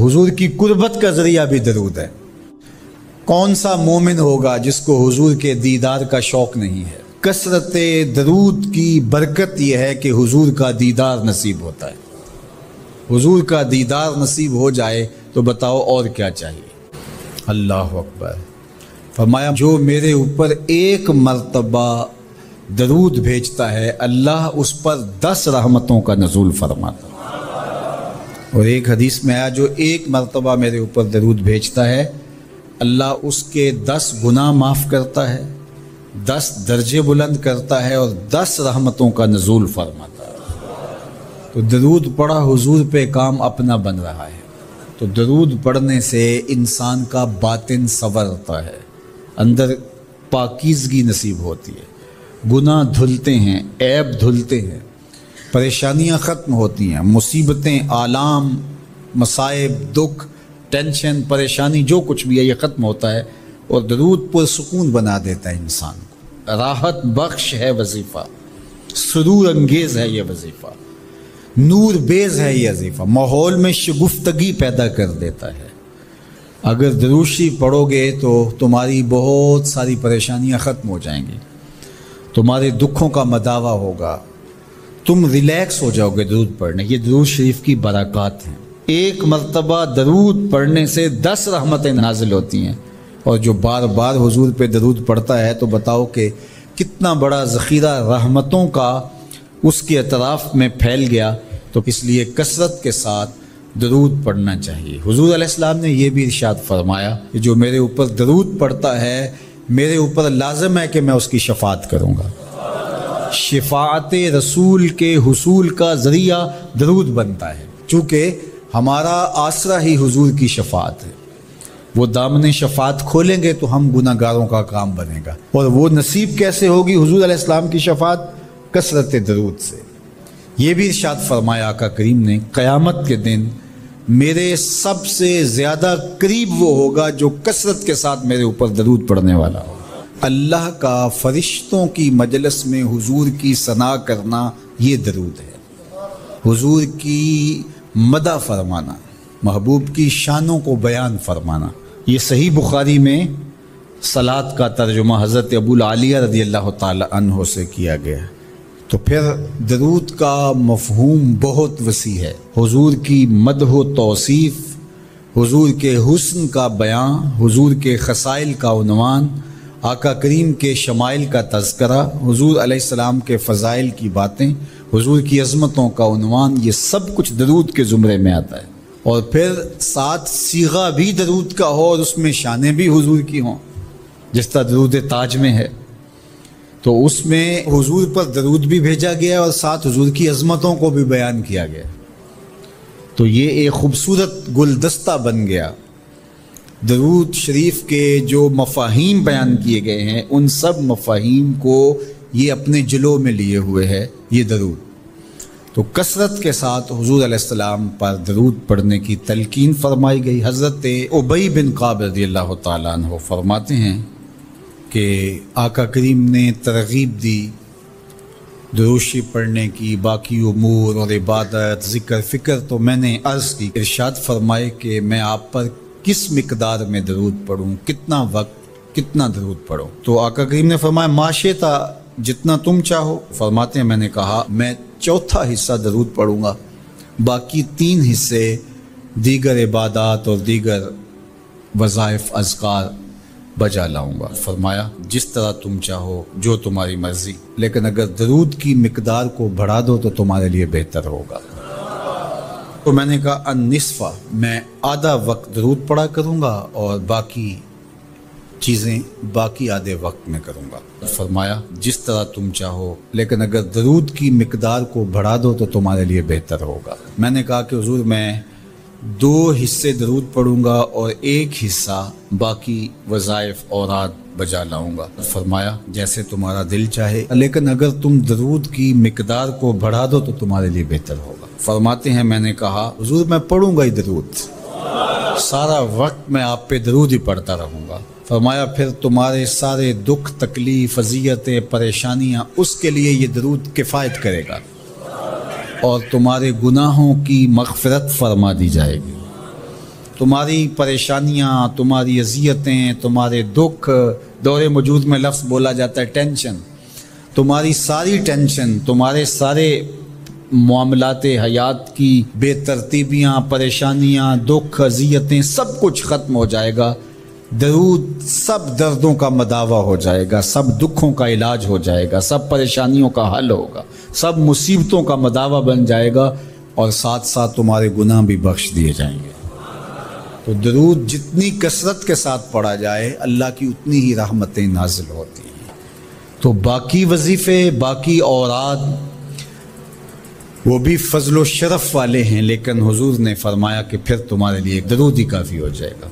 حضور کی قربت کا ذریعہ بھی درود ہے۔ کون سا مومن ہوگا جس کو حضور کے دیدار کا شوق نہیں ہے؟ کثرت درود کی برکت یہ ہے کہ حضور کا دیدار نصیب ہوتا ہے۔ حضور کا دیدار نصیب ہو جائے تو بتاؤ اور کیا چاہیے؟ اللہ اکبر۔ فرمایا جو میرے اوپر ایک مرتبہ درود بھیجتا ہے اللہ اس پر 10 رحمتوں کا نزول فرماتا ہے۔ اور ایک حدیث میں آیا جو ایک مرتبہ میرے اوپر درود بھیجتا ہے اللہ اس کے 10 گناہ معاف کرتا ہے، 10 درجے بلند کرتا ہے اور 10 رحمتوں کا نزول فرماتا ہے۔ تو درود پڑھا حضور پہ کام اپنا بن رہا ہے۔ تو درود پڑھنے سے انسان کا باطن سنورتا ہے، اندر پاکیزگی نصیب ہوتی ہے، گناہ دھلتے ہیں، عیب دھلتے ہیں، پریشانیاں ختم ہوتی ہیں، مصیبتیں، آلام، مصائب، دکھ، ٹینشن، پریشانی جو کچھ بھی ہے یہ ختم ہوتا ہے، اور درود پرسکون بنا دیتا ہے انسان کو۔ راحت بخش ہے وظیفہ، سرور انگیز ہے یہ وظیفہ، نور بیز ہے یہ وظیفہ، ماحول میں شگفتگی پیدا کر دیتا ہے۔ اگر درود شریف پڑھو گے تو تمہاری بہت ساری پریشانیاں ختم ہو جائیں گی، تمہارے دکھوں کا مداوع ہوگا، تم ریلیکس ہو جاؤ گے درود پڑھنے۔ یہ درود شریف کی برکات ہیں۔ ایک مرتبہ درود پڑھنے سے 10 رحمتیں نازل ہوتی ہیں، اور جو بار بار حضور پہ درود پڑھتا ہے تو بتاؤ کہ کتنا بڑا ذخیرہ رحمتوں کا اس کے اطراف میں پھیل گیا۔ تو اس لیے کثرت کے ساتھ درود پڑھنا چاہیے۔ حضور علیہ السلام نے یہ بھی ارشاد فرمایا کہ جو میرے اوپر درود پڑھتا ہے میرے اوپر لازم ہے کہ میں اس کی شفاعت کروں گا۔ شفاعت رسول کے حصول کا ذریعہ درود بنتا ہے، چونکہ ہمارا آسرا ہی حضور کی شفاعت ہے۔ وہ دامن شفاعت کھولیں گے تو ہم گناہ گاروں کا کام بنے گا، اور وہ نصیب کیسے ہوگی حضور علیہ السلام کی شفاعت؟ کثرت درود سے۔ یہ بھی ارشاد فرمایا آقا کریم نے قیامت کے دن میرے سب سے زیادہ قریب وہ ہوگا جو کثرت کے ساتھ میرے اوپر درود پڑھنے والا ہو۔ اللہ کا فرشتوں کی مجلس میں حضور کی ثنا کرنا یہ درود ہے۔ حضور کی مدح فرمانا، محبوب کی شانوں کو بیان فرمانا۔ یہ صحیح بخاری میں صلاۃ کا ترجمہ حضرت ابو العالیہ رضی اللہ تعالی عنہ سے کیا گیا ہے۔ تو پھر درود کا مفہوم بہت وسیع ہے۔ حضور کی مدح و توصیف، حضور کے حسن کا بیان، حضور کے خصائل کا عنوان، آقا کریم کے شمائل کا تذکرہ، حضور علیہ السلام کے فضائل کی باتیں، حضور کی عظمتوں کا عنوان، یہ سب کچھ درود کے زمرے میں آتا ہے۔ اور پھر ساتھ صیغہ بھی درود کا ہو اور اس میں شانیں بھی حضور کی ہوں، جس طرح درود تاج میں ہے، تو اس میں حضور پر درود بھی بھیجا گیا اور ساتھ حضور کی عظمتوں کو بھی بیان کیا گیا۔ تو یہ ایک خوبصورت گلدستہ بن گیا۔ درود شریف کے جو مفاہیم بیان کیے گئے ہیں ان سب مفاہیم کو یہ اپنے جلو میں لیے ہوئے ہے یہ درود۔ تو کثرت کے ساتھ حضور علیہ السلام پر درود پڑھنے کی تلقین فرمائی گئی۔ حضرت ابی بن کعب رضی اللہ تعالیٰ عنہ فرماتے ہیں کہ آقا کریم نے ترغیب دی درود شریف پڑھنے کی، باقی امور اور عبادت، ذکر فکر تو میں نے عرض کی۔ ارشاد فرمائے کہ میں آپ پر کس مقدار میں درود پڑھوں، کتنا وقت، کتنا درود پڑھوں؟ تو آقا کریم نے فرمایا ماشیتا، جتنا تم چاہو۔ فرماتے ہیں میں نے کہا میں 1/4 حصہ درود پڑھوں گا، باقی 3 حصے دیگر عبادات اور دیگر وظائف اذکار بجا لاؤں گا۔ فرمایا جس طرح تم چاہو، جو تمہاری مرضی، لیکن اگر درود کی مقدار کو بڑھا دو تو تمہارے لیے بہتر ہوگا۔ تو میں نے کہا النصف، میں آدھا وقت درود پڑھا کروں گا اور باقی چیزیں باقی آدھے وقت میں کروں گا۔ فرمایا جس طرح تم چاہو، لیکن اگر درود کی مقدار کو بڑھا دو تو تمہارے لیے بہتر ہوگا۔ میں نے کہا کہ حضور میں 2 حصے درود پڑھوں گا اور 1 حصہ باقی وظائف اوراد بجا لاؤں گا۔ فرمایا جیسے تمہارا دل چاہے، لیکن اگر تم درود کی مقدار کو بڑھا دو تو تمہارے لیے بہتر ہوگا۔ فرماتے ہیں میں نے کہا حضور میں پڑھوں گا ہی درود، سارا وقت میں آپ پہ درود ہی پڑھتا رہوں گا۔ فرمایا پھر تمہارے سارے دکھ، تکلیف، اذیتیں، پریشانیاں، اس کے لیے یہ درود کفایت کرے گا اور تمہارے گناہوں کی مغفرت فرما دی جائے گی۔ تمہاری پریشانیاں، تمہاری اذیتیں، تمہارے دکھ، دور موجود میں لفظ بولا جاتا ہے ٹینشن، تمہاری ساری ٹینشن، تمہارے سارے معاملات حیات کی بے ترتیبیاں، پریشانیاں، دکھ، اذیتیں، سب کچھ ختم ہو جائے گا۔ درود سب دردوں کا مداوع ہو جائے گا، سب دکھوں کا علاج ہو جائے گا، سب پریشانیوں کا حل ہوگا، سب مصیبتوں کا مداوع بن جائے گا، اور ساتھ ساتھ تمہارے گناہ بھی بخش دیے جائیں گے۔ تو درود جتنی کثرت کے ساتھ پڑھا جائے اللہ کی اتنی ہی رحمتیں نازل ہوتی ہیں۔ تو باقی وظیفے، باقی اوراد وہ بھی فضل و شرف والے ہیں، لیکن حضور نے فرمایا کہ پھر تمہارے لیے ایک درود ہی کافی ہو جائے گا۔